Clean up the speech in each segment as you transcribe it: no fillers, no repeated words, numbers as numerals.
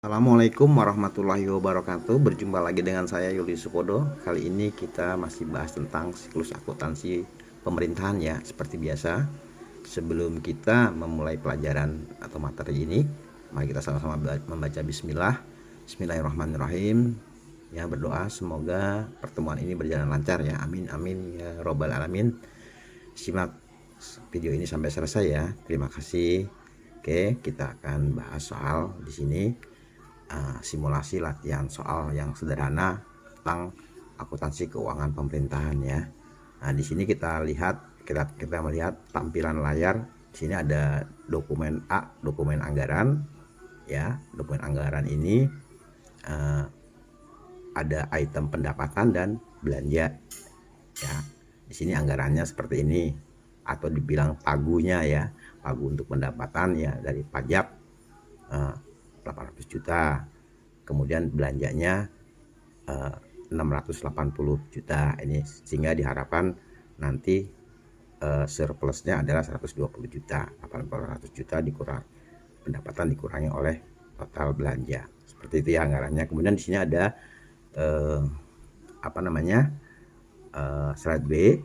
Assalamualaikum warahmatullahi wabarakatuh. Berjumpa lagi dengan saya Yuli Sukodo. Kali ini kita masih bahas tentang siklus akuntansi pemerintahan ya. Seperti biasa, sebelum kita memulai pelajaran atau materi ini, mari kita sama-sama membaca bismillah. Bismillahirrahmanirrahim. Ya, berdoa semoga pertemuan ini berjalan lancar ya. Amin amin ya robbal alamin. Simak video ini sampai selesai ya. Terima kasih. Oke, kita akan bahas soal di sini. Simulasi latihan soal yang sederhana tentang akuntansi keuangan pemerintahan ya. Nah, di sini kita melihat tampilan layar. Di sini ada dokumen A, dokumen anggaran ya. Dokumen anggaran ini ada item pendapatan dan belanja ya. Di sini anggarannya seperti ini atau dibilang pagunya ya. Pagu untuk pendapatan ya dari pajak 800 juta, kemudian belanjanya 680 juta ini, sehingga diharapkan nanti surplusnya adalah 120 juta. 800 juta dikurang pendapatan dikurangi oleh total belanja, seperti itu ya anggarannya. Kemudian di sini ada slide B,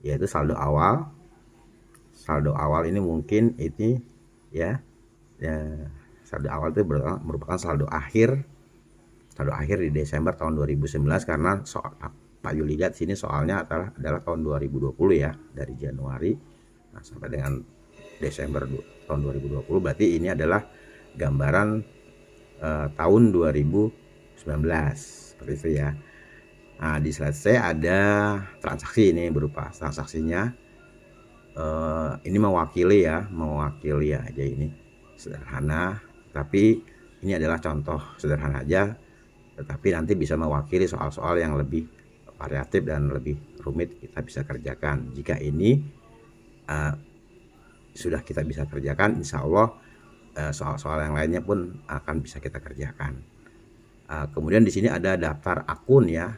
yaitu saldo awal. Saldo awal ini mungkin ini ya saldo awal itu merupakan saldo akhir di Desember tahun 2019, karena Pak Yuli lihat sini soalnya adalah tahun 2020 ya, dari Januari sampai dengan Desember tahun 2020. Berarti ini adalah gambaran tahun 2019 seperti itu ya. Nah, di slide C ada transaksi, ini berupa transaksinya. Ini mewakili aja, ini sederhana, tapi ini adalah contoh sederhana aja, tetapi nanti bisa mewakili soal-soal yang lebih variatif dan lebih rumit kita bisa kerjakan. Jika ini sudah kita bisa kerjakan, insya Allah soal-soal yang lainnya pun akan bisa kita kerjakan. Kemudian di sini ada daftar akun ya.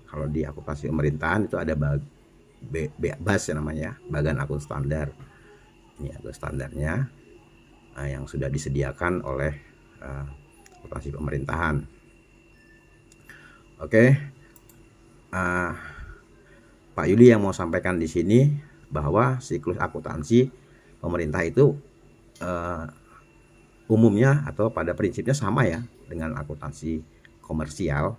Kalau di akuntansi pemerintahan itu ada BAS ya namanya, bagan akun standar. Ini akun standarnya yang sudah disediakan oleh akuntansi pemerintahan. Oke, Pak Yuli yang mau sampaikan di sini bahwa siklus akuntansi pemerintah itu umumnya atau pada prinsipnya sama ya dengan akuntansi komersial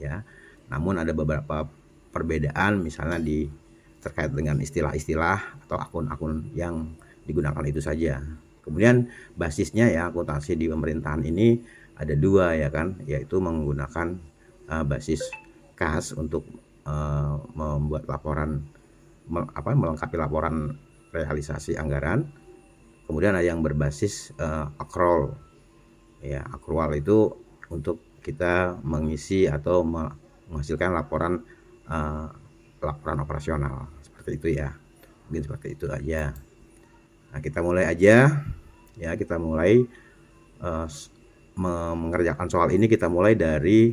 ya. Namun ada beberapa perbedaan, misalnya terkait dengan istilah-istilah atau akun-akun yang digunakan itu saja. Kemudian basisnya ya akuntansi di pemerintahan ini ada dua ya kan, yaitu menggunakan basis kas untuk membuat laporan, melengkapi laporan realisasi anggaran. Kemudian ada yang berbasis accrual ya. Accrual itu untuk kita mengisi atau menghasilkan laporan operasional, seperti itu ya. Mungkin seperti itu aja. Nah, kita mulai aja ya. Kita mulai mengerjakan soal ini. Kita mulai dari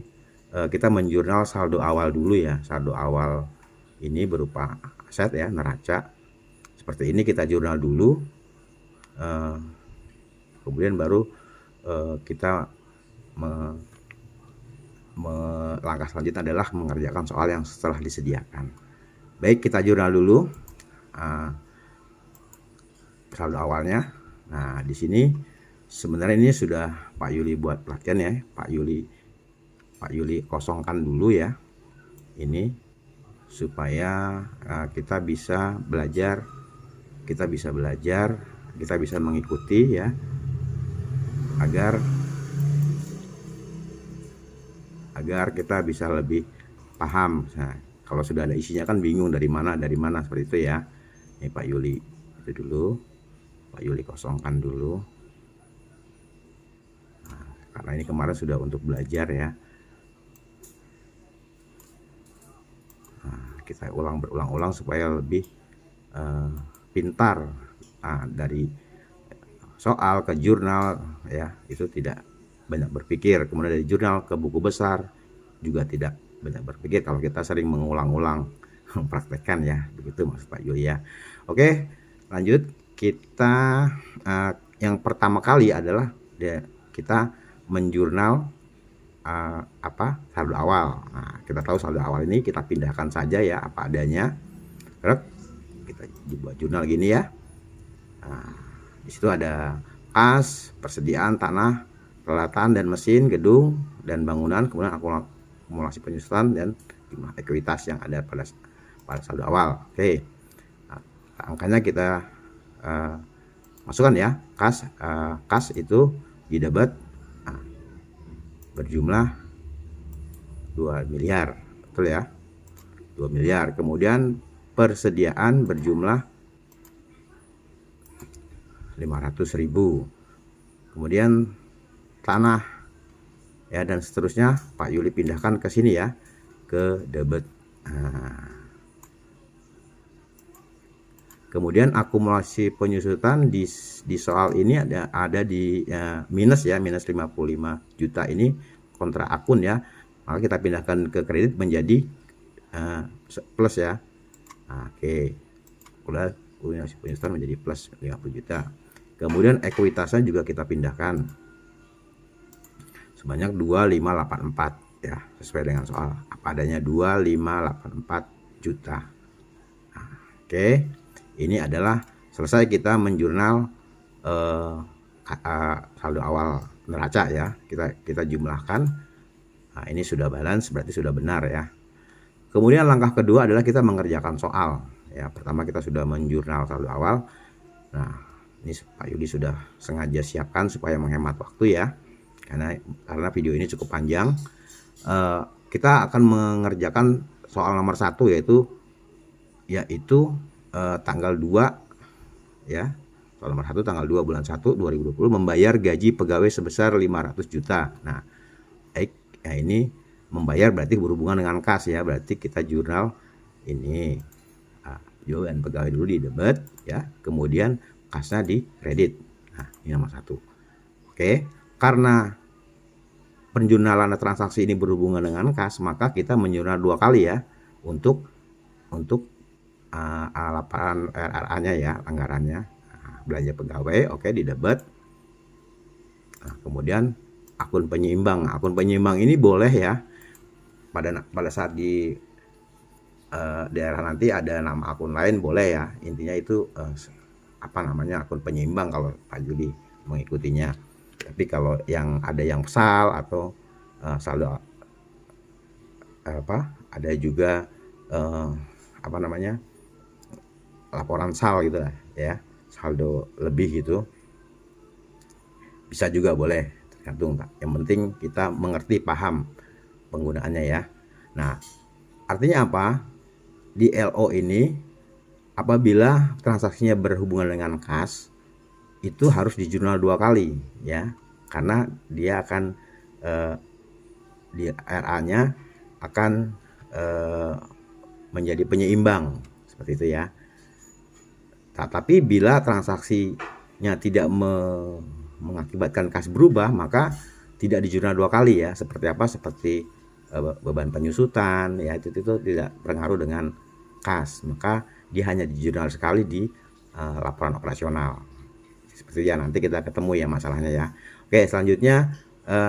kita menjurnal saldo awal dulu ya. Saldo awal ini berupa aset ya, neraca seperti ini, kita jurnal dulu. Kemudian baru kita langkah selanjutnya adalah mengerjakan soal yang setelah disediakan. Baik, kita jurnal dulu saldo awalnya. Nah, di sini sebenarnya ini sudah Pak Yuli buat pelatihan ya. Pak Yuli kosongkan dulu ya ini, supaya kita bisa belajar, kita bisa mengikuti ya, agar kita bisa lebih paham. Nah, kalau sudah ada isinya kan bingung dari mana seperti itu ya. Ini Pak Yuli itu dulu, Pak Yuli kosongkan dulu. Nah, karena ini kemarin sudah untuk belajar ya. Nah, kita berulang-ulang supaya lebih pintar. Nah, dari soal ke jurnal ya, itu tidak banyak berpikir. Kemudian dari jurnal ke buku besar juga tidak banyak berpikir kalau kita sering mengulang-ulang mempraktekkan ya, begitu maksud Pak Yuli ya. Oke, lanjut. Kita yang pertama kali adalah kita menjurnal saldo awal. Nah, kita tahu saldo awal ini kita pindahkan saja ya apa adanya. Kita buat jurnal gini ya. Nah, di situ ada kas, persediaan tanah, peralatan dan mesin, gedung dan bangunan, kemudian akumulasi penyusutan dan jumlah ekuitas yang ada pada saldo awal. Oke. Nah, angkanya kita masukkan ya. Kas itu di debit berjumlah 2 miliar, betul ya, 2 miliar. Kemudian persediaan berjumlah 500.000. Kemudian tanah ya dan seterusnya Pak Yuli pindahkan ke sini ya, ke debit. Kemudian akumulasi penyusutan di soal ini ada di minus ya, minus 55 juta ini kontra akun ya. Maka kita pindahkan ke kredit menjadi plus ya. Oke. Akumulasi penyusutan menjadi plus 50 juta. Kemudian ekuitasnya juga kita pindahkan sebanyak 2584 ya, sesuai dengan soal. Apa adanya 2584 juta. Oke. Ini adalah selesai kita menjurnal saldo awal neraca ya. Kita jumlahkan. Nah, ini sudah balance, berarti sudah benar ya. Kemudian langkah kedua adalah kita mengerjakan soal. Ya, pertama kita sudah menjurnal saldo awal. Nah, ini Pak Yudi sudah sengaja siapkan supaya menghemat waktu ya. Karena video ini cukup panjang. Kita akan mengerjakan soal nomor 1 yaitu tanggal 2 ya. Soal nomor 1 tanggal 2 bulan 1 2020 membayar gaji pegawai sebesar 500 juta. Nah, ini membayar berarti berhubungan dengan kas ya. Berarti kita jurnal ini jawaban pegawai dulu di debit ya. Kemudian kasnya di kredit. Nah, ini nomor 1. Oke, karena penjurnalan transaksi ini berhubungan dengan kas, maka kita menjurnal 2 kali ya untuk laporan RRA-nya ya, anggarannya. Belanja pegawai oke di debit. Nah, kemudian akun penyeimbang. Akun penyeimbang ini boleh ya pada saat di daerah nanti ada nama akun lain boleh ya. Intinya itu akun penyeimbang kalau Pak Juli mengikutinya. Tapi kalau yang ada yang sal atau saldo ada juga laporan sal gitu lah ya, saldo lebih gitu bisa juga boleh, tergantung. Yang penting kita mengerti, paham penggunaannya ya. Nah, artinya apa? Di LO ini apabila transaksinya berhubungan dengan kas itu harus dijurnal 2 kali ya, karena dia akan di RA-nya akan menjadi penyeimbang seperti itu ya. Tapi bila transaksinya tidak mengakibatkan kas berubah, maka tidak dijurnal 2 kali ya. Seperti apa? Seperti beban penyusutan ya, itu tidak berpengaruh dengan kas, maka dia hanya dijurnal sekali di laporan operasional. Seperti ya, nanti kita ketemu ya masalahnya ya. Oke, selanjutnya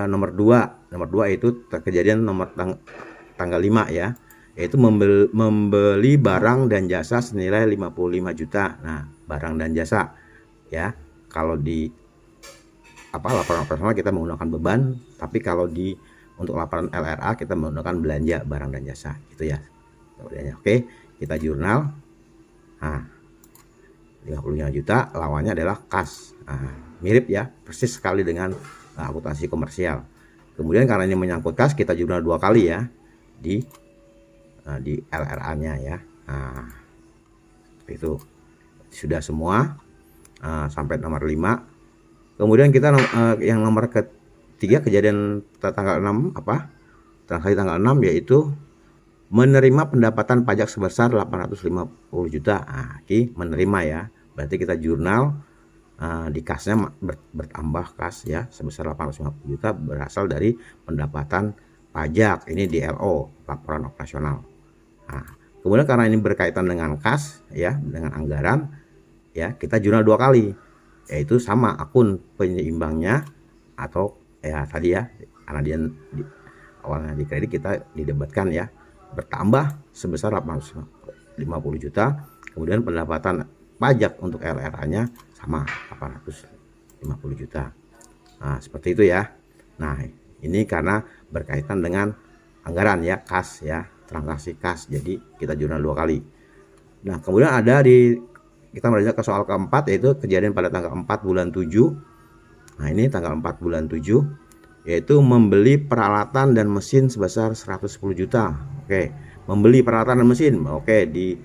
nomor 2 itu kejadian tanggal 5 ya, yaitu membeli barang dan jasa senilai 55 juta. Nah, barang dan jasa ya, kalau di laporan operasional kita menggunakan beban, tapi kalau untuk laporan LRA kita menggunakan belanja barang dan jasa gitu ya. Oke, kita jurnal. Nah, 55 juta lawannya adalah kas. Nah, mirip ya, persis sekali dengan akuntansi komersial. Kemudian karena ini menyangkut kas, kita jurnal 2 kali ya di LRA-nya ya. Nah, itu sudah semua sampai nomor 5. Kemudian kita yang nomor ketiga, kejadian tanggal 6 transaksi tanggal 6 yaitu menerima pendapatan pajak sebesar 850 juta. Nah, ini menerima ya. Berarti kita jurnal di kasnya bertambah kas ya sebesar 850 juta berasal dari pendapatan pajak. Ini di LO, laporan operasional. Nah, kemudian karena ini berkaitan dengan kas ya, dengan anggaran ya, kita jurnal 2 kali, yaitu sama akun penyeimbangnya atau ya tadi ya, karena dia awalnya di kredit, kita didebatkan ya, bertambah sebesar 850 juta. Kemudian pendapatan pajak untuk LRA-nya sama 850 juta. Nah, seperti itu ya. Nah, ini karena berkaitan dengan anggaran ya, kas ya, transaksi kas. Jadi kita jurnal 2 kali. Nah, kemudian ada kita melanjut ke soal keempat, yaitu kejadian pada tanggal 4 bulan 7. Nah, ini tanggal 4 bulan 7, yaitu membeli peralatan dan mesin sebesar 110 juta. Oke, membeli peralatan dan mesin. Oke, di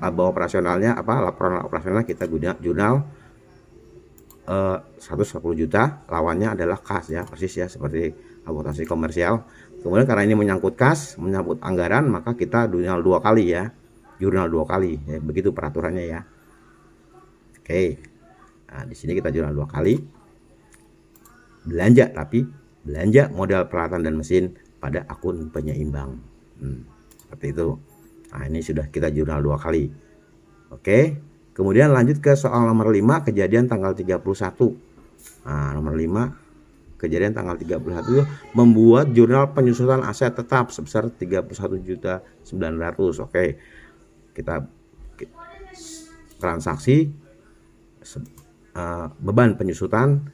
laba operasionalnya laporan operasional kita jurnal 110 juta, lawannya adalah kas ya, persis ya seperti akuntansi komersial. Kemudian karena ini menyangkut kas, menyangkut anggaran, maka kita jurnal 2 kali ya. Jurnal 2 kali ya, begitu peraturannya ya. Oke. Nah, di sini kita jurnal 2 kali. Belanja, tapi belanja modal peralatan dan mesin pada akun penyeimbang. Seperti itu. Nah, ini sudah kita jurnal 2 kali. Oke. Kemudian lanjut ke soal nomor 5, kejadian tanggal 31. Nah, nomor 5, kejadian tanggal 31 membuat jurnal penyusutan aset tetap sebesar 31.900.000. Oke. Kita transaksi beban penyusutan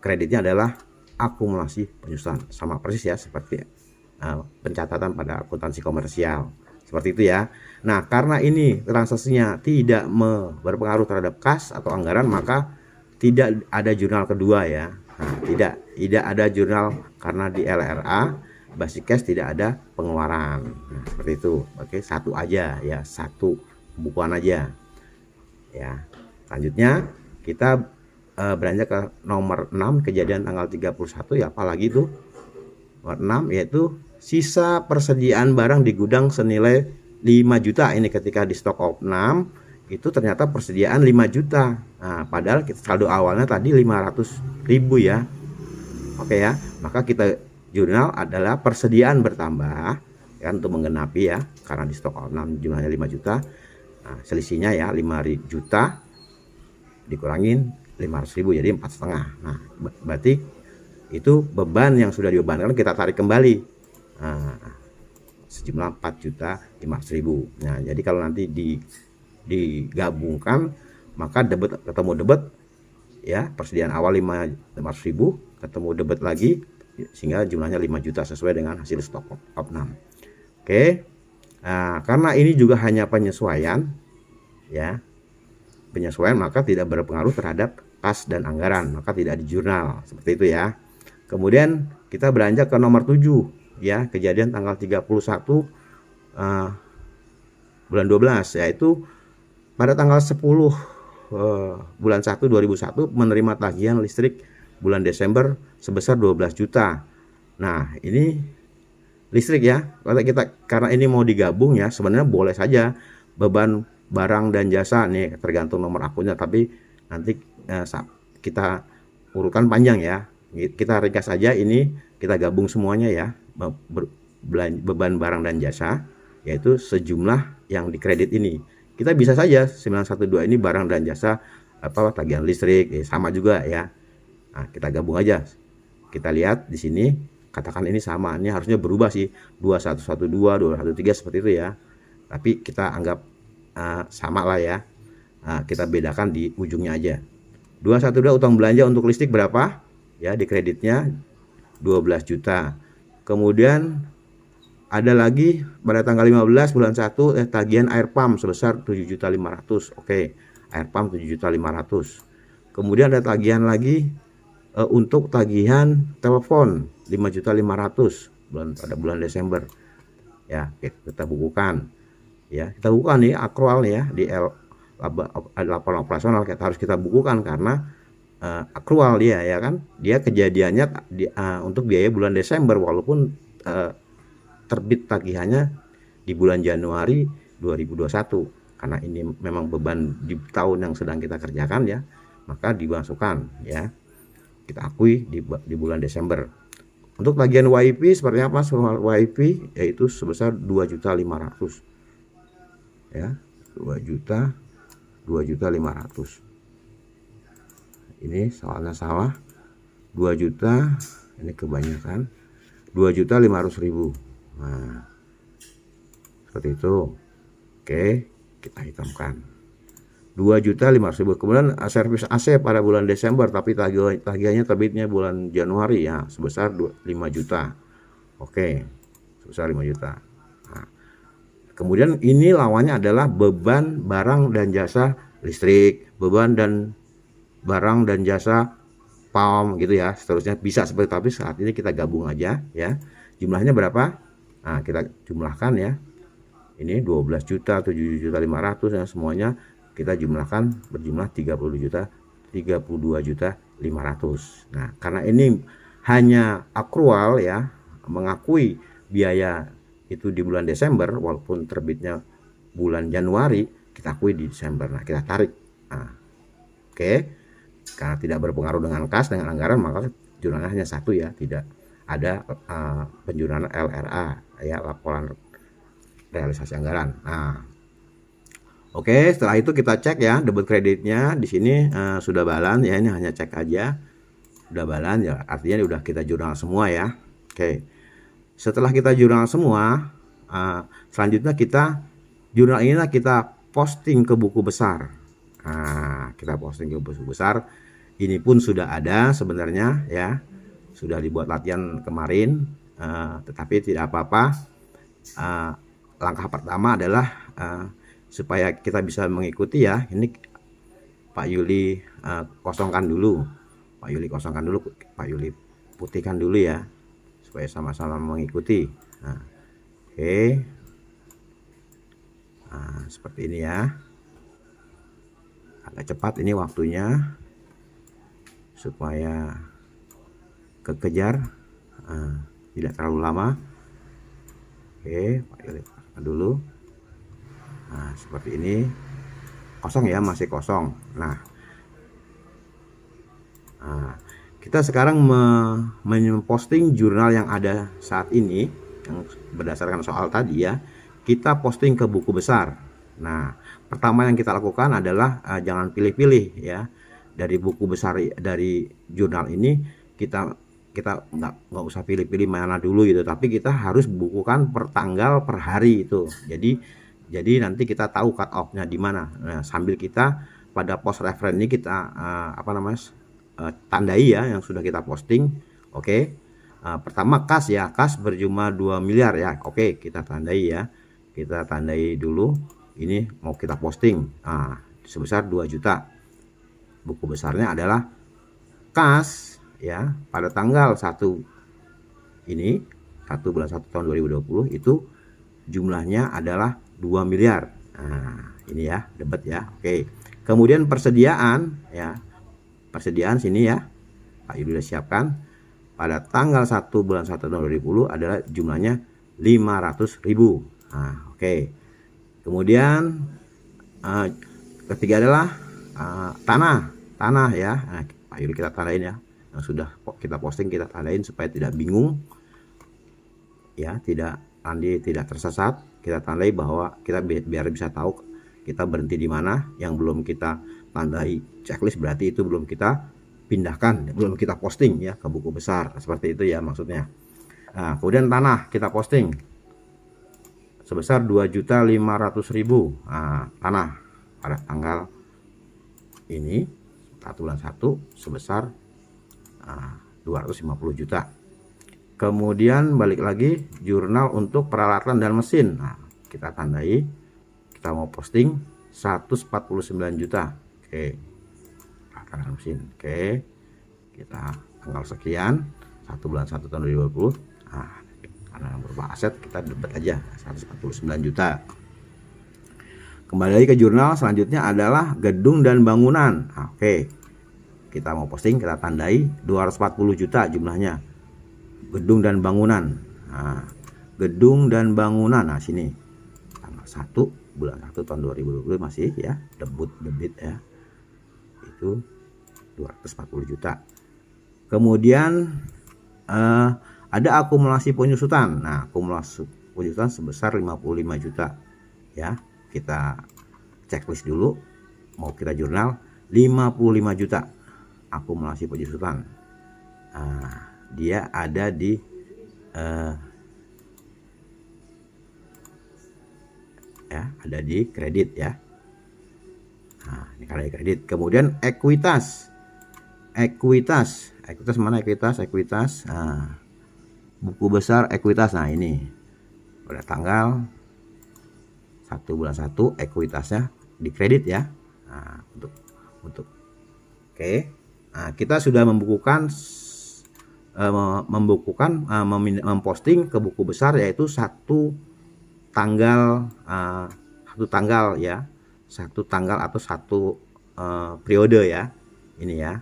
kreditnya adalah akumulasi penyusutan, sama persis ya seperti pencatatan pada akuntansi komersial. Seperti itu ya. Nah, karena ini transaksinya tidak berpengaruh terhadap kas atau anggaran, maka tidak ada jurnal kedua ya. Nah, tidak ada jurnal karena di LRA basic cash tidak ada pengeluaran. Nah, seperti itu. Oke, satu aja ya, satu pembukuan aja. Ya. Selanjutnya kita beranjak ke nomor 6, kejadian tanggal 31 ya, apalagi itu nomor 6, yaitu sisa persediaan barang di gudang senilai 5 juta. Ini ketika di stock of 6 itu ternyata persediaan 5 juta. Nah, padahal saldo awalnya tadi 500.000 ya. Oke ya, maka kita jurnal adalah persediaan bertambah ya, untuk menggenapi ya, karena di stock of 6 jumlahnya 5 juta. Nah, selisihnya ya 5 juta dikurangin 500.000 jadi 4,5. Nah, berarti itu beban yang sudah dibebankan kita tarik kembali. Nah, sejumlah 4.500.000. Nah, jadi kalau nanti digabungkan, maka ketemu debit ya, persediaan awal 500.000 ketemu debit lagi sehingga jumlahnya 5 juta sesuai dengan hasil stock of 6. Oke. Nah, karena ini juga hanya penyesuaian ya. Penyesuaian maka tidak berpengaruh terhadap kas dan anggaran, maka tidak di jurnal. Seperti itu ya. Kemudian kita beranjak ke nomor 7 ya, kejadian tanggal 31 bulan 12, yaitu pada tanggal 10 bulan 1 2001 menerima tagihan listrik bulan Desember sebesar 12 juta. Nah, ini listrik ya. Karena ini mau digabung ya, sebenarnya boleh saja beban barang dan jasa nih, tergantung nomor akunnya, tapi nanti kita urutkan panjang ya. Kita ringkas saja, ini kita gabung semuanya ya, beban barang dan jasa, yaitu sejumlah yang dikredit ini. Kita bisa saja 912 ini barang dan jasa tagihan listrik, sama juga ya. Nah, kita gabung aja. Kita lihat di sini, katakan ini sama, ini harusnya berubah sih, 2112, 2113 seperti itu ya. Tapi kita anggap sama lah ya. Nah, kita bedakan di ujungnya aja. 212 utang belanja untuk listrik berapa? Ya, di kreditnya 12 juta. Kemudian ada lagi pada tanggal 15 bulan 1 tagihan air pump sebesar 7.500.000. Oke, air pump 7.500.000. Kemudian ada tagihan lagi untuk tagihan telepon 5.500.000 pada bulan Desember. Ya, kita bukukan. Ya, kita bukukan nih akrual nih ya, di laporan operasional harus kita bukukan karena akrual dia ya kan, dia kejadiannya untuk biaya bulan Desember walaupun terbit tagihannya di bulan Januari 2021. Karena ini memang beban di tahun yang sedang kita kerjakan ya, maka dimasukkan ya, kita akui di bulan Desember. Untuk tagihan WIP seperti apa? WIP yaitu sebesar 2.500.000 ya, 2.500.000. Ini soalnya salah. 2 juta, ini kebanyakan, 2.500.000. Nah, seperti itu. Oke, kita hitamkan 2.500.000. Kemudian servis AC pada bulan Desember, tapi tagihannya terbitnya bulan Januari ya, sebesar 5 juta. Oke, sebesar 5 juta. Nah, kemudian ini lawannya adalah beban barang dan jasa listrik, beban dan barang dan jasa PAUM gitu ya, seterusnya bisa seperti, tapi saat ini kita gabung aja ya. Jumlahnya berapa? Nah, kita jumlahkan ya. Ini 12 juta, 7.500.000 ya, semuanya kita jumlahkan berjumlah 30 juta, 32.500.000. Nah, karena ini hanya akrual ya, mengakui biaya itu di bulan Desember walaupun terbitnya bulan Januari, kita akui di Desember. Nah, kita tarik. Nah, oke. Karena tidak berpengaruh dengan kas, dengan anggaran, maka jurnalnya hanya satu ya, tidak ada penjurnalan LRA ya, laporan realisasi anggaran. Nah, oke, setelah itu kita cek ya debit kreditnya di sini sudah balan ya, ini hanya cek aja udah balan ya, artinya udah kita jurnal semua ya. Oke, setelah kita jurnal semua, selanjutnya kita jurnal ini kita posting ke buku besar. Nah, kita posting ke buku besar. Ini pun sudah ada sebenarnya ya, sudah dibuat latihan kemarin, tetapi tidak apa-apa. Langkah pertama adalah supaya kita bisa mengikuti ya. Ini Pak Yuli kosongkan dulu, Pak Yuli kosongkan dulu, Pak Yuli putihkan dulu ya, supaya sama-sama mengikuti. Nah, oke, nah, seperti ini ya. Agak cepat ini waktunya supaya kekejar, tidak terlalu lama. Oke, Pak Yuli dulu. Nah, seperti ini. Kosong ya, masih kosong. Nah, kita sekarang memposting jurnal yang ada saat ini, yang berdasarkan soal tadi ya, kita posting ke buku besar. Nah, pertama yang kita lakukan adalah jangan pilih-pilih ya, dari buku besar, dari jurnal ini kita nggak usah pilih-pilih mana dulu gitu, tapi kita harus bukukan per tanggal, per hari itu. Jadi nanti kita tahu cut off-nya di mana. Nah, sambil kita pada post reference ini kita tandai ya yang sudah kita posting. Oke. Pertama kas ya, kas berjumlah 2 miliar ya. Oke, kita tandai ya. Kita tandai dulu. Ini mau kita posting. Sebesar 2 juta. Buku besarnya adalah kas ya pada tanggal 1 ini, 1 bulan 1 tahun 2020 itu jumlahnya adalah 2 miliar. Nah, ini ya, debit ya. Oke. Kemudian persediaan ya. Persediaan sini ya. Pak Yudi sudah siapkan. Pada tanggal 1 bulan 1 tahun 2020 adalah jumlahnya 500.000. Nah, oke. Kemudian ketiga adalah tanah ya. Nah, Pak Yudi kita tandain ya. Yang sudah kita posting kita tandain supaya tidak bingung. Ya, tidak tersesat. Kita tandai bahwa kita biar bisa tahu kita berhenti di mana. Yang belum kita tandai checklist berarti itu belum kita pindahkan, belum kita posting ya ke buku besar. Seperti itu ya maksudnya. Nah, kemudian tanah kita posting sebesar 2.500.000. Nah, tanah pada tanggal ini 1 bulan 1 sebesar 250 juta. Kemudian balik lagi jurnal untuk peralatan dan mesin. Nah, kita tandai kita mau posting 149 juta. Oke. Peralatan dan mesin. Oke. Kita tanggal sekian 1 bulan 1 tahun 2020. Nah, karena berupa aset kita debit aja 149 juta. Kembali lagi ke jurnal selanjutnya adalah gedung dan bangunan. Nah, oke. Kita mau posting kita tandai 240 juta jumlahnya. Gedung dan bangunan. Nah, gedung dan bangunan. Nah, sini tanggal 1 bulan 1 tahun 2020 masih ya, debit ya. Itu 240 juta. Kemudian ada akumulasi penyusutan. Nah, akumulasi penyusutan sebesar 55 juta. Ya, kita checklist dulu. Mau kita jurnal 55 juta akumulasi penyusutan. Dia ada di ada di kredit ya. Ini kalau kredit. Kemudian ekuitas. Ekuitas mana ekuitas? Buku besar ekuitas. Nah, ini pada tanggal 1 bulan 1 ekuitasnya di kredit ya. Untuk oke. Kita sudah memposting ke buku besar, yaitu satu tanggal ya, satu tanggal atau satu periode ya, ini ya.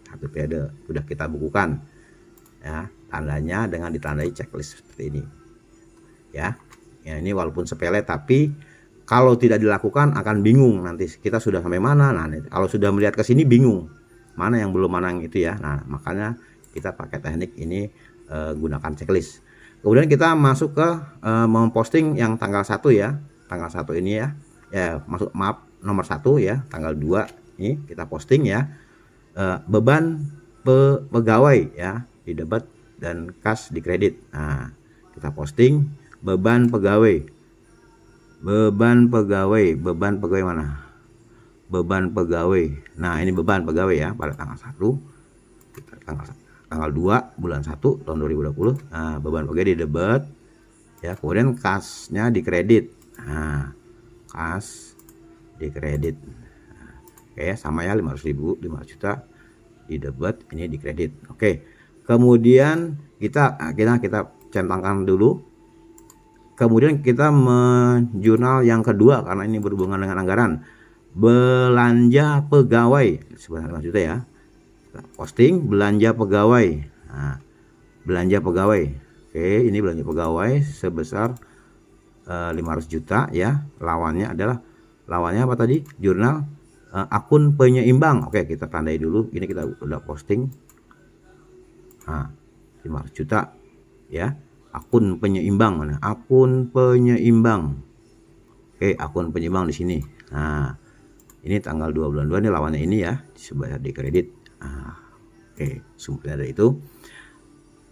Satu periode sudah kita bukukan ya, tandanya dengan ditandai checklist seperti ini ya. Ini walaupun sepele, tapi kalau tidak dilakukan akan bingung nanti kita sudah sampai mana. Nah, kalau sudah melihat ke sini bingung mana yang belum, mana yang itu ya. Nah, makanya kita pakai teknik ini, gunakan checklist. Kemudian kita masuk ke memposting yang tanggal 1 ya. Tanggal 1 ini ya. Nomor 1 ya, tanggal 2 ini kita posting ya. Beban pegawai ya, di debit dan kas di kredit. Nah, kita posting beban pegawai. Beban pegawai mana? Beban pegawai. Nah, ini beban pegawai ya pada tanggal 1. Kita tanggal 2 bulan 1 tahun 2020. Nah, beban pegawai di debit ya, kemudian kasnya di kredit. Nah, kas di kredit. Oke, sama ya, 500 juta di debit, ini di kredit. Oke. Kemudian kita centangkan dulu. Kemudian kita menjurnal yang kedua karena ini berhubungan dengan anggaran. Belanja pegawai sebenarnya 5 juta ya. Kita posting belanja pegawai. Nah, belanja pegawai. Oke, ini belanja pegawai sebesar 500 juta ya. Lawannya apa tadi? Jurnal akun penyeimbang. Oke, kita tandai dulu. Ini kita udah posting. 500 juta ya. Akun penyeimbang mana? Akun penyeimbang. Oke, akun penyeimbang di sini. Nah, ini tanggal 2 bulan 2, ini lawannya ini ya, disebar di kredit. Oke, sumbernya dari itu.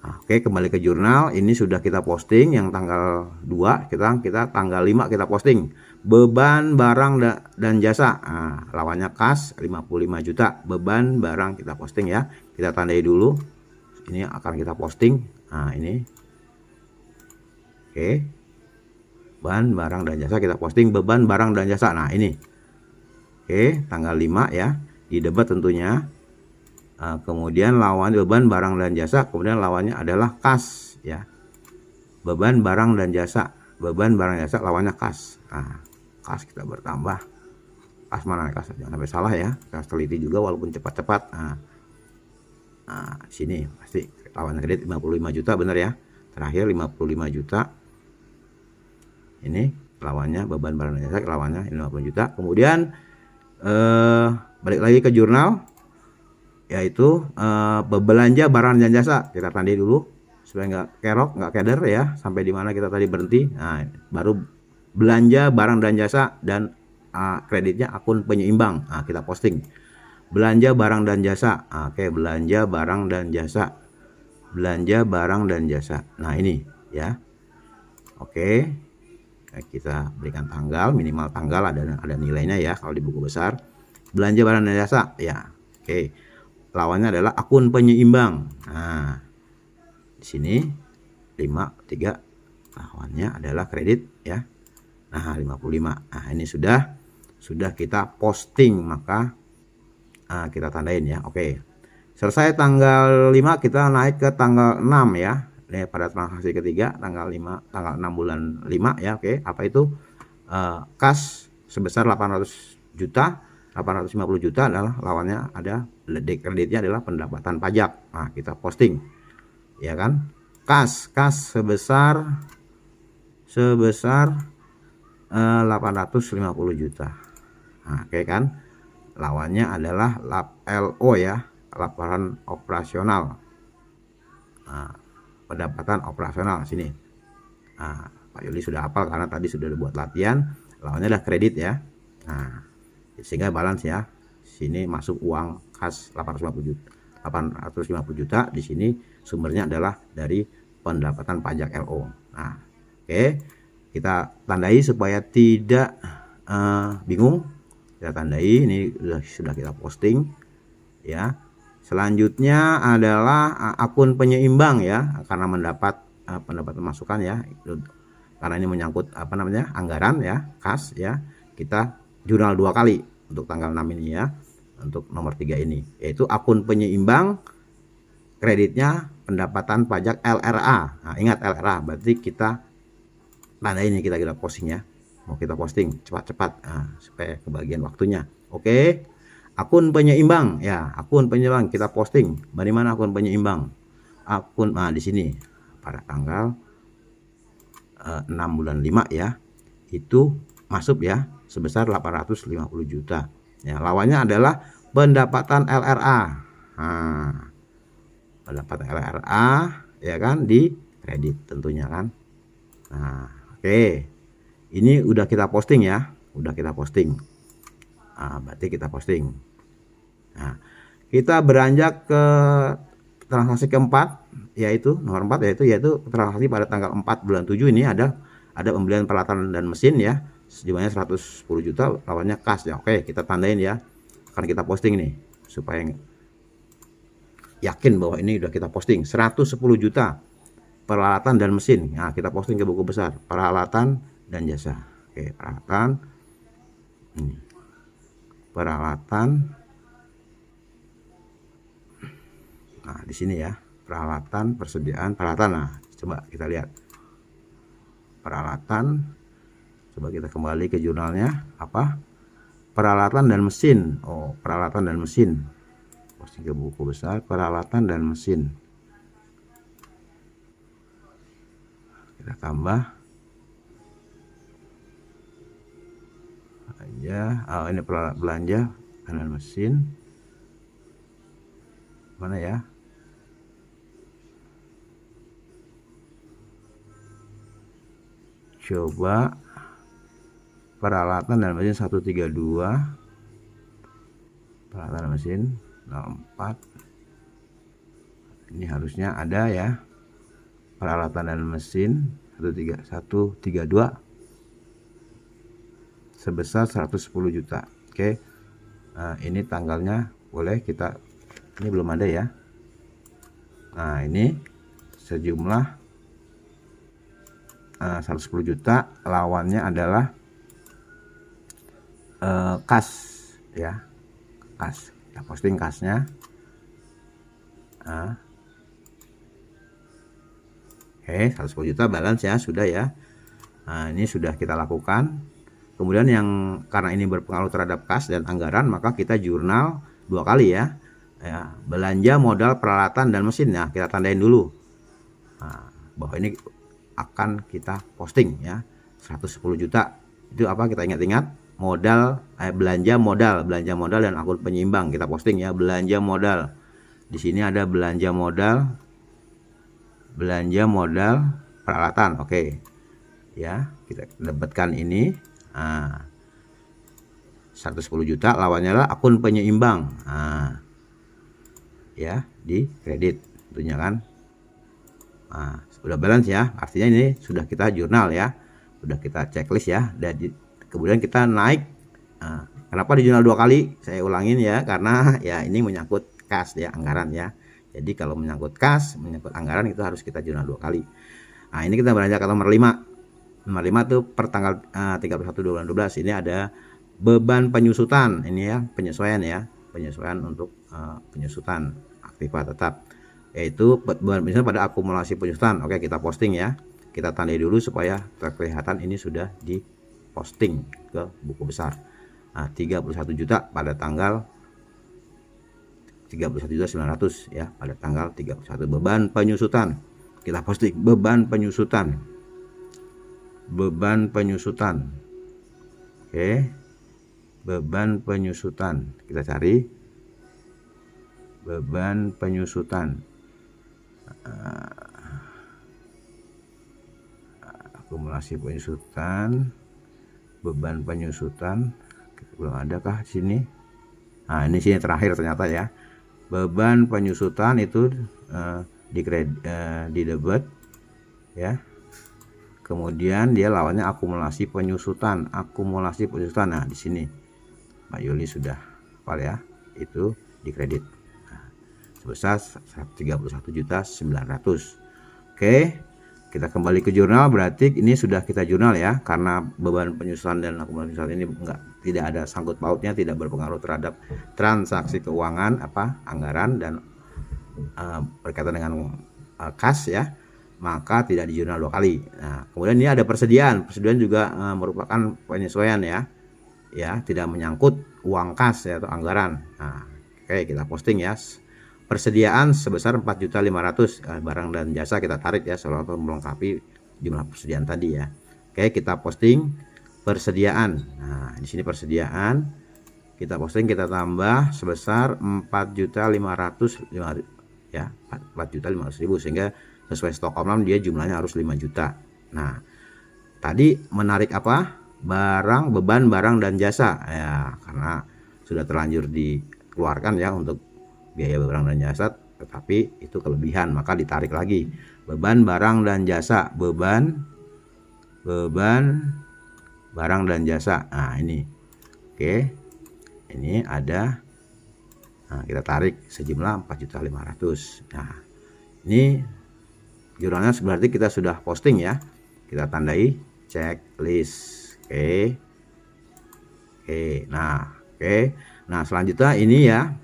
Oke, kembali ke jurnal. Ini sudah kita posting yang tanggal 2, kita tanggal 5 kita posting. Beban barang dan jasa. Lawannya kas 55 juta. Beban barang kita posting ya. Kita tandai dulu. Ini akan kita posting. Ini. Oke, beban barang dan jasa kita posting, beban barang dan jasa. Nah, ini oke, tanggal 5 ya, di debat tentunya. Kemudian lawan beban barang dan jasa, kemudian lawannya adalah kas ya, beban barang dan jasa. Beban barang dan jasa lawannya kas. Kas kita bertambah, kas mana kas, jangan sampai salah ya, kita teliti juga walaupun cepat-cepat. Sini pasti lawan kredit 55 juta benar ya, terakhir 55 juta. Ini lawannya beban barang dan jasa, lawannya 50 juta. Kemudian balik lagi ke jurnal, yaitu belanja barang dan jasa. Kita tandai dulu supaya nggak kerok, nggak keder ya, sampai di mana kita tadi berhenti. Nah, baru belanja barang dan jasa dan kreditnya akun penyeimbang. Kita posting belanja barang dan jasa. Oke, belanja barang dan jasa, belanja barang dan jasa. Nah, ini ya. Oke, kita berikan tanggal, minimal tanggal, ada nilainya ya kalau di buku besar. Belanja barang dan jasa ya. Oke, lawannya adalah akun penyeimbang. Nah, di sini 53, lawannya adalah kredit ya. Nah, 55. Nah, ini sudah kita posting, maka kita tandain ya. Oke, selesai tanggal 5, kita naik ke tanggal 6 ya. Ini pada transaksi ketiga tanggal 6 bulan 5 ya. Oke, apa itu? Kas sebesar 800 juta, 850 juta adalah lawannya ada kreditnya adalah pendapatan pajak. Nah, kita posting ya kan, kas sebesar 850 juta. Nah, oke kan, lawannya adalah LO ya, laporan operasional. Pendapatan operasional sini. Pak Yuli sudah hafal karena tadi sudah dibuat latihan. Lawannya adalah kredit ya. Nah, sehingga balance ya. Sini masuk uang kas 850 850 juta. Di sini sumbernya adalah dari pendapatan pajak LO. Nah, oke, kita tandai supaya tidak bingung. Kita tandai, ini sudah kita posting ya. Selanjutnya adalah akun penyeimbang ya, karena mendapat pendapatan masukan ya, karena ini menyangkut anggaran ya, kas ya. Kita jurnal 2 kali untuk tanggal 6 ini ya, untuk nomor 3 ini, yaitu akun penyeimbang, kreditnya pendapatan pajak LRA. Nah, ingat LRA berarti kita tanda ini, kita posting ya, mau kita posting cepat-cepat supaya kebagian waktunya. Oke, akun penyeimbang ya, akun penyeimbang kita posting. Dari mana akun penyeimbang? Akun di sini pada tanggal 6 bulan 5 ya, itu masuk ya sebesar 850 juta ya. Lawannya adalah pendapatan LRA. Nah, pendapatan LRA ya kan, di kredit tentunya kan. Nah, oke, ini udah kita posting ya, udah kita posting. Berarti kita posting. Nah, kita beranjak ke transaksi keempat, yaitu nomor 4, yaitu transaksi pada tanggal 4 bulan 7 ini ada pembelian peralatan dan mesin ya, jumlahnya 110 juta, lawannya kas ya. Oke, kita tandain ya, akan kita posting nih supaya yakin bahwa ini udah kita posting. 110 juta peralatan dan mesin. Nah, kita posting ke buku besar, peralatan dan jasa. Oke, peralatan ini, peralatan. Nah, di sini ya, peralatan, persediaan peralatan. Nah, coba kita lihat peralatan. Coba kita kembali ke jurnalnya, apa? Peralatan dan mesin. Oh, peralatan dan mesin. Posting ke buku besar, peralatan dan mesin. Kita tambah aja. Oh, ini belanja dan mesin. Mana ya? Coba peralatan dan mesin 132, peralatan dan mesin 04. Ini harusnya ada ya, peralatan dan mesin 132 sebesar 110 juta. Oke, ini tanggalnya boleh kita, ini belum ada ya. Nah, ini sejumlah 110 juta, lawannya adalah kas ya, kas. Kita posting kasnya. Oke, 110 juta balance ya, sudah ya. Nah, ini sudah kita lakukan. Kemudian yang karena ini berpengaruh terhadap kas dan anggaran, maka kita jurnal 2 kali ya. Belanja modal peralatan dan mesin. Nah, kita tandain dulu bahwa ini akan kita posting ya, 110 juta. Itu apa, kita ingat-ingat, modal belanja modal dan akun penyeimbang kita posting ya, belanja modal. Di sini ada belanja modal peralatan. Oke ya, kita dapatkan ini 110 juta, lawannya adalah akun penyeimbang ya, di kredit tentunya kan. Sudah balance ya, artinya ini sudah kita jurnal ya, sudah kita checklist ya. Dan kemudian kita naik. Kenapa di jurnal 2 kali? Saya ulangin ya, karena ya ini menyangkut kas ya, anggaran ya. Jadi kalau menyangkut kas, menyangkut anggaran, itu harus kita jurnal 2 kali. Nah, ini kita beranjak ke nomor 5. Nomor 5 tuh per tanggal 31/12 ini ada beban penyusutan. Ini ya, penyesuaian ya, penyesuaian untuk penyusutan aktiva tetap, yaitu misalnya pada akumulasi penyusutan. Oke, kita posting ya, kita tandai dulu supaya kelihatan ini sudah diposting ke buku besar. 31 juta pada tanggal 31.900 ya, pada tanggal 31. Beban penyusutan kita posting, beban penyusutan. Oke, beban penyusutan kita cari, beban penyusutan. Akumulasi penyusutan, beban penyusutan belum ada kah di sini? Nah, ini sini terakhir ternyata ya. beban penyusutan itu di debit ya. Kemudian dia lawannya akumulasi penyusutan. Nah, di sini Pak Yuli sudah hafal ya, itu dikredit. Nah, sebesar 31.900.000. Oke, kita kembali ke jurnal. Berarti ini sudah kita jurnal ya, karena beban penyusutan dan akumulasi penyusutan ini tidak ada sangkut pautnya, tidak berpengaruh terhadap transaksi keuangan anggaran dan berkaitan dengan kas ya, maka tidak di jurnal 2 kali. Nah, kemudian ini ada persediaan juga merupakan penyesuaian ya, tidak menyangkut uang kas ya, atau anggaran. Nah, oke, kita posting ya. Persediaan sebesar 4.500.000, barang dan jasa kita tarik ya, selalu melengkapi jumlah persediaan tadi ya. Oke, kita posting persediaan. Nah, di sini persediaan kita posting, kita tambah sebesar 4.500.000 ya, 4.500.000, sehingga sesuai stok omnam dia jumlahnya harus 5 juta. Nah, tadi menarik apa? Beban barang dan jasa ya, karena sudah terlanjur dikeluarkan ya untuk biaya barang dan jasa, tetapi itu kelebihan, maka ditarik lagi beban barang dan jasa, beban barang dan jasa. Nah, ini oke, ini ada. Nah, kita tarik sejumlah 4.500.000. Nah, ini jurnalnya berarti kita sudah posting ya, kita tandai checklist. Oke. Nah, selanjutnya ini ya,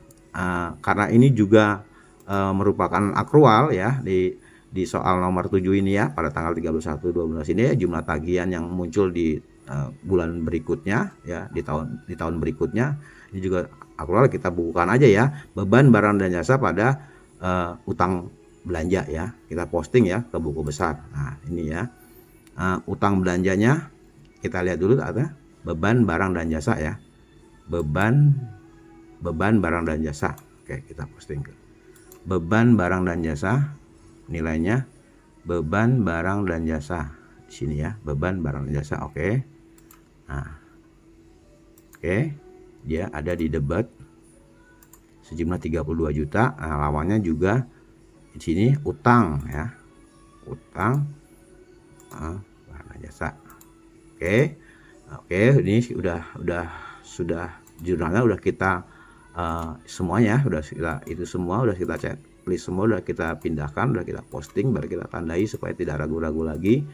karena ini juga merupakan akrual ya, di soal nomor 7 ini ya, pada tanggal 31/12 ini ya, jumlah tagihan yang muncul di bulan berikutnya ya, di tahun berikutnya ini juga akrual, kita bukukan aja ya, beban barang dan jasa pada utang belanja ya, kita posting ya ke buku besar. Nah, ini ya, utang belanjanya kita lihat dulu, ada beban barang dan jasa ya, beban barang dan jasa. Oke, kita posting ke beban barang dan jasa, nilainya beban barang dan jasa di sini ya, beban barang dan jasa. Oke. Nah, oke, dia ada di debit sejumlah 32 juta. Nah, lawannya juga di sini utang ya, utang barang dan jasa. Oke, ini sudah jurnalnya udah kita semuanya udah kita checklist semua, udah kita pindahkan, udah kita posting, baru kita tandai supaya tidak ragu-ragu lagi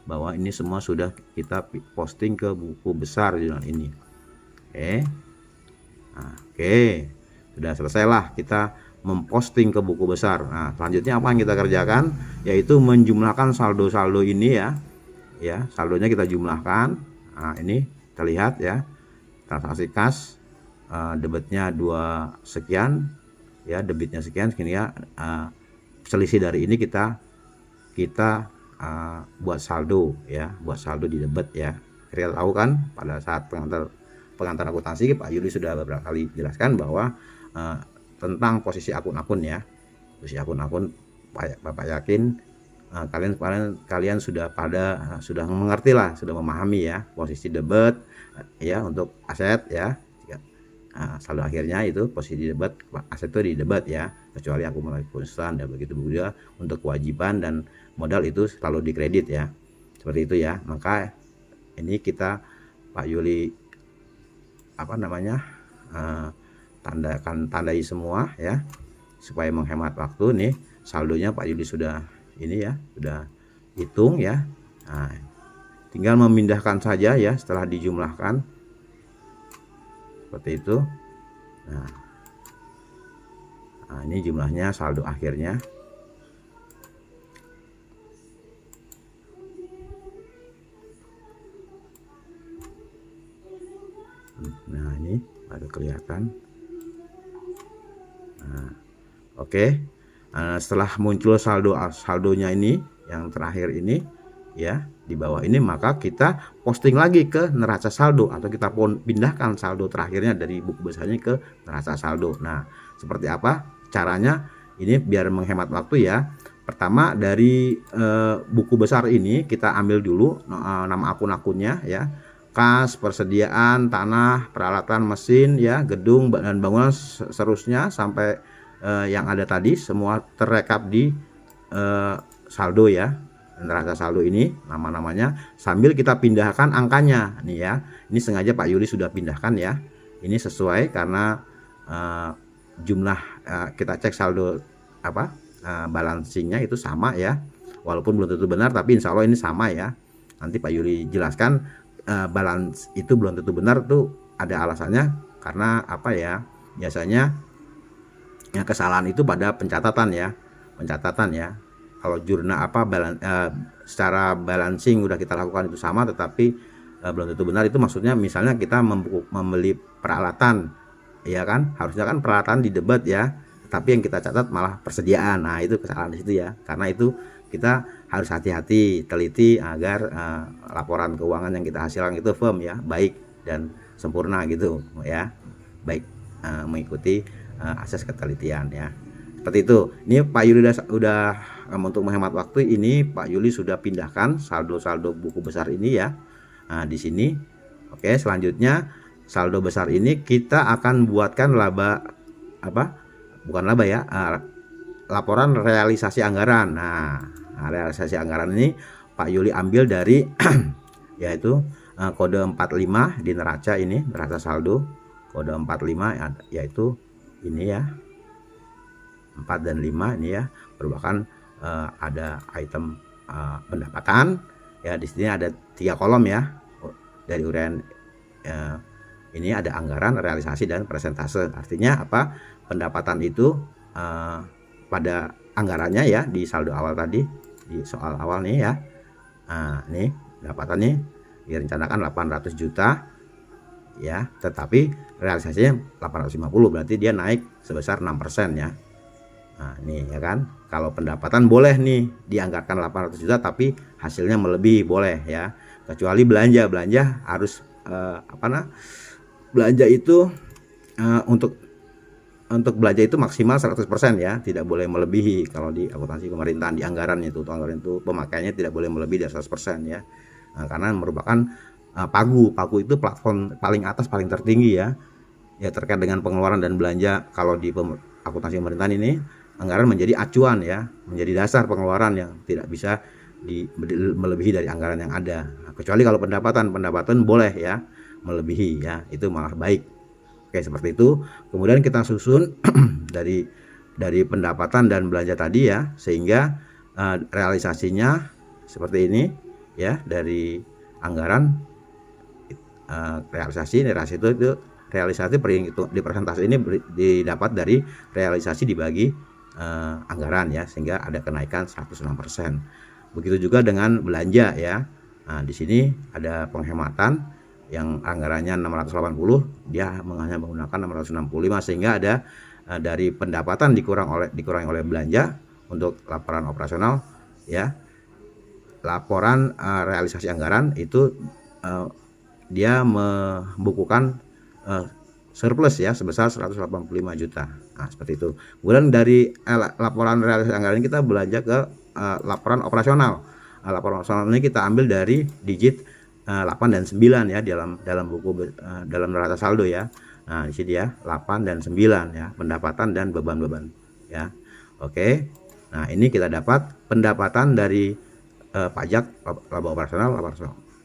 bahwa ini semua sudah kita posting ke buku besar jurnal ini. Oke, sudah selesailah kita memposting ke buku besar. Nah, selanjutnya apa yang kita kerjakan, yaitu menjumlahkan saldo-saldo ini ya, saldonya kita jumlahkan. Nah, ini kita lihat ya, transaksi kas, debitnya 2 sekian ya, debitnya sekian ya, selisih dari ini kita buat saldo ya, buat saldo di debit ya. Kita tahu kan pada saat pengantar akuntansi Pak Yuli sudah beberapa kali jelaskan bahwa tentang posisi akun-akun ya, posisi akun-akun. Bapak yakin kalian sudah mengerti lah, sudah memahami ya, posisi debit ya untuk aset ya, saldo akhirnya itu posisi debit, aset itu di debit ya, kecuali akumulasi penyusutan, dan begitu juga untuk kewajiban dan modal itu selalu dikredit ya, seperti itu ya. Maka ini kita Pak Yuli tandai semua ya, supaya menghemat waktu. Nih saldonya Pak Yuli sudah ini ya, sudah hitung ya. Nah, tinggal memindahkan saja ya setelah dijumlahkan seperti itu. Nah, ini jumlahnya, saldo akhirnya. Nah, ini baru kelihatan. Nah, oke. Setelah muncul saldonya ini yang terakhir ini ya, di bawah ini, maka kita posting lagi ke neraca saldo, atau kita pindahkan saldo terakhirnya dari buku besarnya ke neraca saldo. Nah, seperti apa caranya ini biar menghemat waktu ya. Pertama, dari buku besar ini kita ambil dulu nama akun-akunnya ya, kas, persediaan, tanah, peralatan, mesin ya, gedung dan bangunan, seterusnya sampai yang ada tadi semua terrekap di saldo ya, neraca saldo ini nama-namanya, sambil kita pindahkan angkanya nih ya. Ini sengaja Pak Yuli sudah pindahkan ya. Ini sesuai karena jumlah kita cek saldo apa balancingnya itu sama ya, walaupun belum tentu benar, tapi insya Allah ini sama ya. Nanti Pak Yuli jelaskan balance itu belum tentu benar tuh ada alasannya, karena apa ya, biasanya yang kesalahan itu pada pencatatan ya, kalau jurnal apa secara balancing udah kita lakukan itu sama, tetapi belum tentu benar. Itu maksudnya misalnya kita membeli peralatan ya kan, harusnya kan peralatan di debat ya, tapi yang kita catat malah persediaan. Nah itu kesalahan di situ ya, karena itu kita harus hati-hati, teliti agar laporan keuangan yang kita hasilkan itu firm ya, baik dan sempurna gitu ya, baik mengikuti asas ketelitian ya. Seperti itu. Ini Pak Yuli udah untuk menghemat waktu, ini Pak Yuli sudah pindahkan saldo-saldo buku besar ini ya. Nah, di sini. Oke, selanjutnya saldo besar ini kita akan buatkan laba apa? Bukan laba ya, laporan realisasi anggaran. Nah, realisasi anggaran ini Pak Yuli ambil dari yaitu kode 45 di neraca ini, neraca saldo kode 45 yaitu ini ya, 4 dan 5 ini ya, merupakan ada item pendapatan ya. Di sini ada 3 kolom ya, dari uraian ini ada anggaran, realisasi, dan persentase. Artinya apa? Pendapatan itu pada anggarannya ya di saldo awal tadi, di soal awal nih ya. Nah, nih pendapatannya direncanakan 800 juta ya, tetapi realisasinya 850, berarti dia naik sebesar 6% ya. Nah, ini ya kan, kalau pendapatan boleh nih dianggarkan 800 juta tapi hasilnya melebihi, boleh ya. Kecuali belanja harus belanja itu untuk belanja itu maksimal 100% ya, tidak boleh melebihi. Kalau di akuntansi pemerintahan, di anggaran itu pemakaiannya tidak boleh melebihi dari 100% ya. Nah, karena merupakan pagu itu platform paling atas, paling tertinggi ya terkait dengan pengeluaran dan belanja. Kalau di akuntansi pemerintahan ini anggaran menjadi acuan ya, menjadi dasar pengeluaran yang tidak bisa melebihi dari anggaran yang ada. Nah, kecuali kalau pendapatan boleh ya melebihi ya, itu malah baik. Oke, seperti itu. Kemudian kita susun dari pendapatan dan belanja tadi ya, sehingga realisasinya seperti ini ya, dari anggaran realisasi itu realisasi di persentase ini didapat dari realisasi dibagi anggaran ya, sehingga ada kenaikan 106%. Begitu juga dengan belanja ya. Nah, di sini ada penghematan yang anggarannya 680, dia hanya menggunakan 665, sehingga ada dari pendapatan dikurangi oleh belanja untuk laporan operasional ya. Laporan realisasi anggaran itu dia membukukan surplus ya sebesar 185 juta. Nah, seperti itu. Kemudian dari laporan realisasi anggaran kita belanja ke laporan operasional. Laporan operasional ini kita ambil dari digit 8 dan 9 ya, dalam buku dalam neraca saldo ya. Nah, di sini ya 8 dan 9 ya, pendapatan dan beban-beban ya. Oke. Nah, ini kita dapat pendapatan dari pajak laba operasional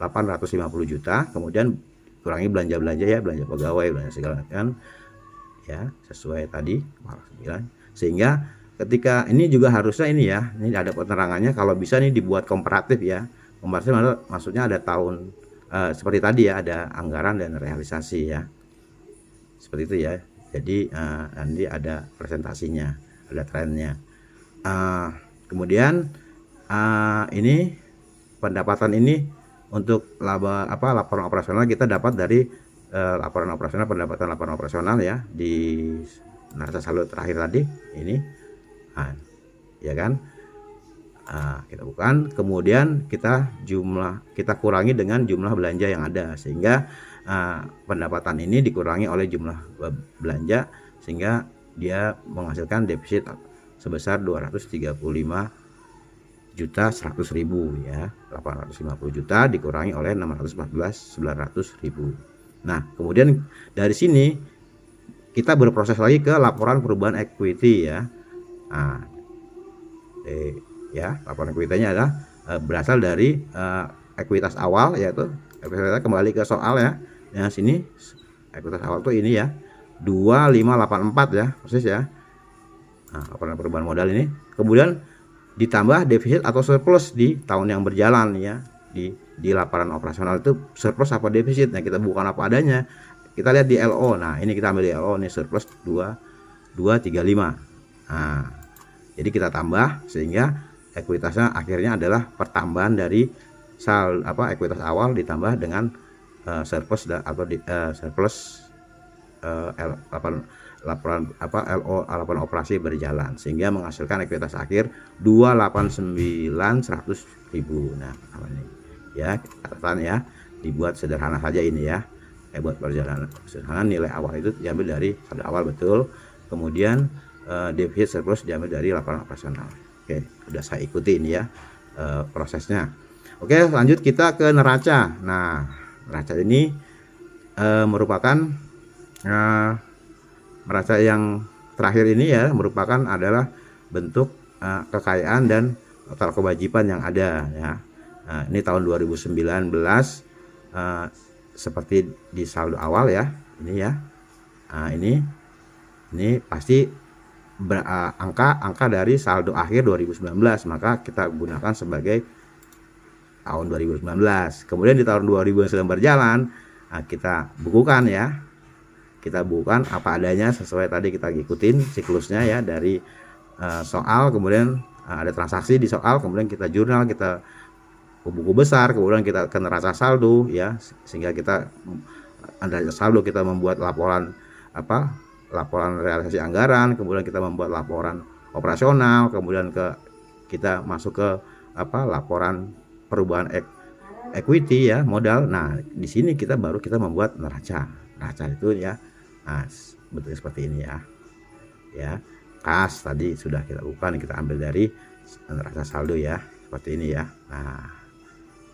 850 juta, kemudian kurangi belanja-belanja ya, belanja pegawai, belanja segala macam ya, sesuai tadi 9. Sehingga ketika ini juga harusnya ini ya, ini ada penerangannya, kalau bisa nih dibuat komparatif ya. Komparatif maksudnya ada tahun seperti tadi ya, ada anggaran dan realisasi ya, seperti itu ya. Jadi nanti ada presentasinya, ada trennya. Kemudian ini pendapatan ini untuk laporan operasional kita dapat dari laporan operasional, pendapatan laporan operasional ya di neraca saldo terakhir tadi ini, ya kan. Kita bukan, kemudian kita kurangi dengan jumlah belanja yang ada, sehingga pendapatan ini dikurangi oleh jumlah belanja, sehingga dia menghasilkan defisit sebesar 235.100.000 ya. 850 juta dikurangi oleh 614.900.000. Nah, kemudian dari sini kita berproses lagi ke laporan perubahan equity ya. Nah, ya laporan equity-nya adalah berasal dari ekuitas awal, yaitu kita kembali ke soal ya. Nah, sini ekuitas awal tuh ini ya, 2584 ya, persis ya. Nah, laporan perubahan modal ini. Kemudian ditambah defisit atau surplus di tahun yang berjalan ya. Di laporan operasional itu surplus apa defisit. Nah, kita bukan apa adanya. Kita lihat di LO. Nah, ini kita ambil di LO nih, surplus 2235. Nah, jadi kita tambah sehingga ekuitasnya akhirnya adalah pertambahan dari ekuitas awal ditambah dengan surplus atau surplus laporan operasi berjalan, sehingga menghasilkan ekuitas akhir 289.100.000. Nah, ini ya catatan ya, dibuat sederhana saja ini ya. Buat perjalanan sederhana, nilai awal itu diambil dari saldo awal betul, kemudian defisit surplus diambil dari laporan operasional. Oke, udah saya ikuti ini ya prosesnya. Oke, lanjut kita ke neraca. Nah, neraca ini merupakan neraca yang terakhir ini ya, merupakan adalah bentuk kekayaan dan total kewajiban yang ada ya. Nah, ini tahun 2019 seperti di saldo awal ya, ini ya. Nah, ini pasti angka dari saldo akhir 2019, maka kita gunakan sebagai tahun 2019. Kemudian di tahun 2019 berjalan, nah, kita bukukan ya. Kita bukukan apa adanya sesuai tadi kita ikutin siklusnya ya, dari soal, kemudian ada transaksi di soal, kemudian kita jurnal, kita ke buku besar, kemudian kita ke neraca saldo ya, sehingga kita ada saldo, kita membuat laporan laporan realisasi anggaran, kemudian kita membuat laporan operasional, kemudian kita masuk ke laporan perubahan equity ya, modal. Nah, di sini kita membuat neraca itu ya. Nah, bentuknya seperti ini ya. Ya, kas tadi sudah kita bukan, kita ambil dari neraca saldo ya, seperti ini ya. Nah,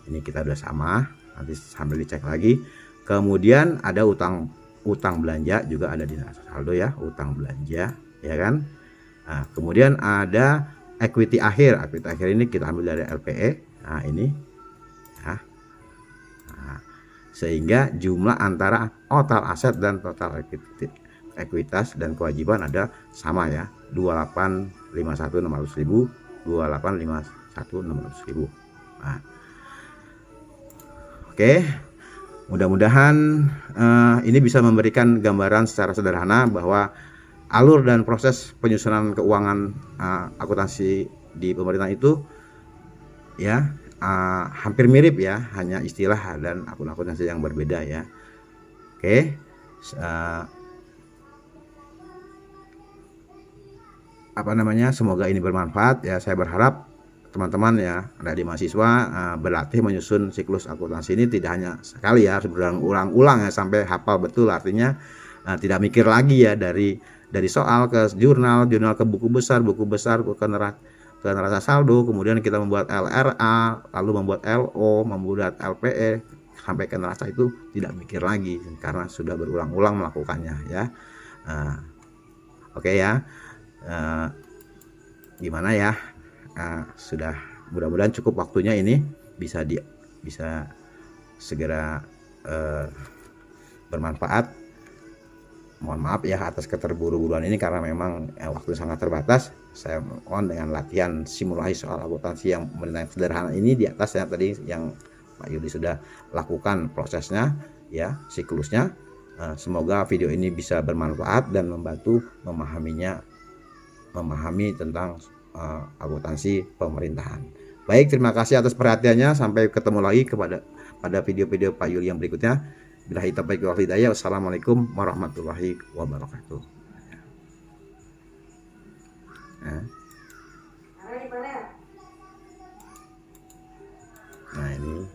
ini kita udah sama, nanti sambil dicek lagi. Kemudian ada utang belanja juga ada di neraca saldo ya, utang belanja ya kan. Nah, kemudian ada equity akhir. Equity akhir ini kita ambil dari LPE. Nah, ini ya. Nah, sehingga jumlah antara total aset dan total ekuitas dan kewajiban ada sama ya, 2851.600.000, 2851.600.000. Nah, oke, mudah-mudahan ini bisa memberikan gambaran secara sederhana bahwa alur dan proses penyusunan keuangan akuntansi di pemerintah itu ya hampir mirip ya, hanya istilah dan akun akuntansi yang berbeda ya. Oke, semoga ini bermanfaat ya. Saya berharap teman-teman ya, dari mahasiswa berlatih menyusun siklus akuntansi ini tidak hanya sekali ya, harus berulang-ulang ya sampai hafal betul. Artinya tidak mikir lagi ya, dari soal ke jurnal ke buku besar ke neraca saldo, kemudian kita membuat LRA, lalu membuat LO, membuat LPE sampai ke neraca, itu tidak mikir lagi karena sudah berulang-ulang melakukannya ya. Oke ya, gimana ya? Sudah, mudah-mudahan cukup waktunya ini bisa segera bermanfaat. Mohon maaf ya atas keterburu-buruan ini, karena memang waktu sangat terbatas. Saya mohon dengan latihan simulasi soal akuntansi yang sederhana ini di atas ya, tadi yang Pak Yudi sudah lakukan prosesnya ya, siklusnya. Semoga video ini bisa bermanfaat dan membantu memahami tentang akuntansi pemerintahan. Baik, terima kasih atas perhatiannya. Sampai ketemu lagi pada video-video Pak Yuli yang berikutnya. Billahi taufiq wal hidayah. Wassalamualaikum warahmatullahi wabarakatuh. Nah, ini